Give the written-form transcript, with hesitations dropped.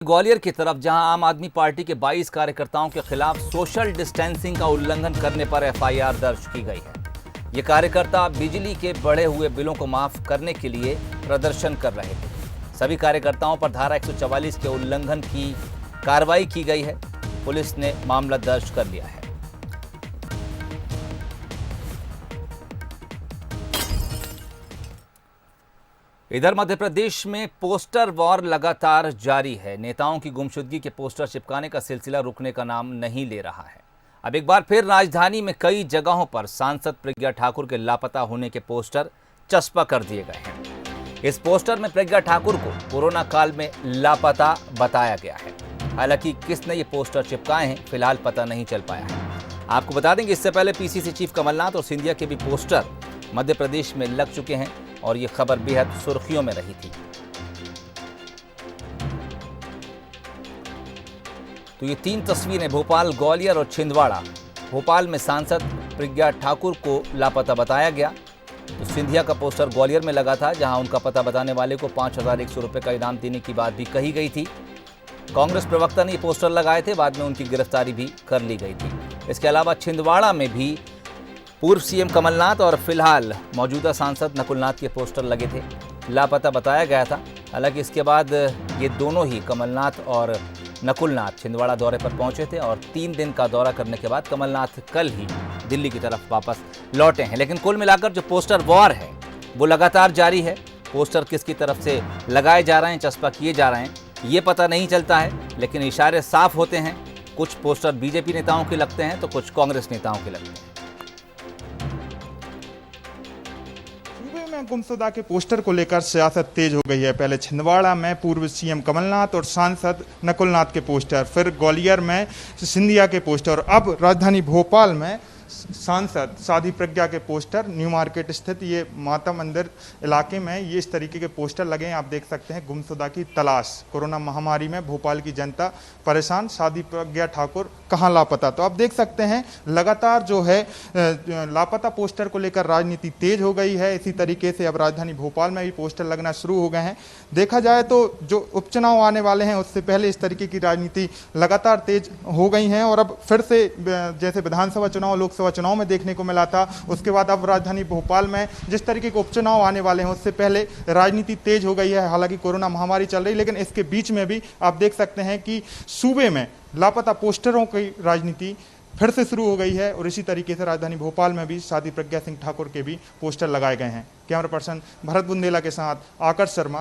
ग्वालियर की तरफ जहां आम आदमी पार्टी के 22 कार्यकर्ताओं के खिलाफ सोशल डिस्टेंसिंग का उल्लंघन करने पर एफआईआर दर्ज की गई है। ये कार्यकर्ता बिजली के बढ़े हुए बिलों को माफ करने के लिए प्रदर्शन कर रहे थे। सभी कार्यकर्ताओं पर धारा 144 के उल्लंघन की कार्रवाई की गई है। पुलिस ने मामला दर्ज कर लिया है। इधर मध्य प्रदेश में पोस्टर वॉर लगातार जारी है। नेताओं की गुमशुदगी के पोस्टर चिपकाने का सिलसिला रुकने का नाम नहीं ले रहा है। अब एक बार फिर राजधानी में कई जगहों पर सांसद प्रज्ञा ठाकुर के लापता होने के पोस्टर चस्पा कर दिए गए हैं। इस पोस्टर में प्रज्ञा ठाकुर को कोरोना काल में लापता बताया गया है। हालांकि किसने ये पोस्टर चिपकाए हैं फिलहाल पता नहीं चल पाया है। आपको बता दें कि इससे पहले पीसीसी चीफ कमलनाथ और सिंधिया के भी पोस्टर मध्य प्रदेश में लग चुके हैं और ये खबर बेहद सुर्खियों में रही थी। तो ये 3 तस्वीरें भोपाल, ग्वालियर और छिंदवाड़ा। भोपाल में सांसद प्रज्ञा ठाकुर को लापता बताया गया। तो सिंधिया का पोस्टर ग्वालियर में लगा था, जहां उनका पता बताने वाले को 5100 रुपये का इनाम देने की बात भी कही गई थी। कांग्रेस प्रवक्ता ने ये पोस्टर लगाए थे, बाद में उनकी गिरफ्तारी भी कर ली गई थी। इसके अलावा छिंदवाड़ा में भी पूर्व सीएम कमलनाथ और फिलहाल मौजूदा सांसद नकुलनाथ के पोस्टर लगे थे। लापता बताया गया था। हालांकि इसके बाद ये दोनों ही कमलनाथ और नकुलनाथ छिंदवाड़ा दौरे पर पहुंचे थे और 3 दिन का दौरा करने के बाद कमलनाथ कल ही दिल्ली की तरफ वापस लौटे हैं। लेकिन कुल मिलाकर जो पोस्टर वॉर है वो लगातार जारी है। पोस्टर किसकी तरफ से लगाए जा रहे हैं, चस्पा किए जा रहे हैं, ये पता नहीं चलता है, लेकिन इशारे साफ होते हैं। कुछ पोस्टर बीजेपी नेताओं के लगते हैं तो कुछ कांग्रेस नेताओं के लगते हैं। गुमशुदा के पोस्टर को लेकर सियासत तेज हो गई है। पहले छिंदवाड़ा में पूर्व सीएम कमलनाथ और सांसद नकुलनाथ के पोस्टर, फिर ग्वालियर में सिंधिया के पोस्टर, अब राजधानी भोपाल में सांसद साध्वी प्रज्ञा के पोस्टर। न्यू मार्केट स्थित ये माता मंदिर इलाके में ये इस तरीके के पोस्टर लगे हैं। आप देख सकते हैं गुमशुदा की तलाश। कोरोना महामारी में भोपाल की जनता परेशान, साध्वी प्रज्ञा ठाकुर कहाँ लापता। तो आप देख सकते हैं लगातार जो है लापता पोस्टर को लेकर राजनीति तेज हो गई है। इसी तरीके से अब राजधानी भोपाल में भी पोस्टर लगना शुरू हो गए हैं। देखा जाए तो जो उपचुनाव आने वाले हैं उससे पहले इस तरीके की राजनीति लगातार तेज हो गई हैं और अब फिर से जैसे विधानसभा चुनाव, लोकसभा चुनाव में देखने को मिला था, उसके बाद अब राजधानी भोपाल में जिस तरीके के उपचुनाव आने वाले हैं उससे पहले राजनीति तेज हो गई है। हालांकि कोरोना महामारी चल रही, लेकिन इसके बीच में भी आप देख सकते हैं कि सूबे में लापता पोस्टरों की राजनीति फिर से शुरू हो गई है और इसी तरीके से राजधानी भोपाल में भी साध्वी प्रज्ञा सिंह ठाकुर के भी पोस्टर लगाए गए हैं। कैमरा पर्सन भरत बुंदेला के साथ आकर्ष शर्मा।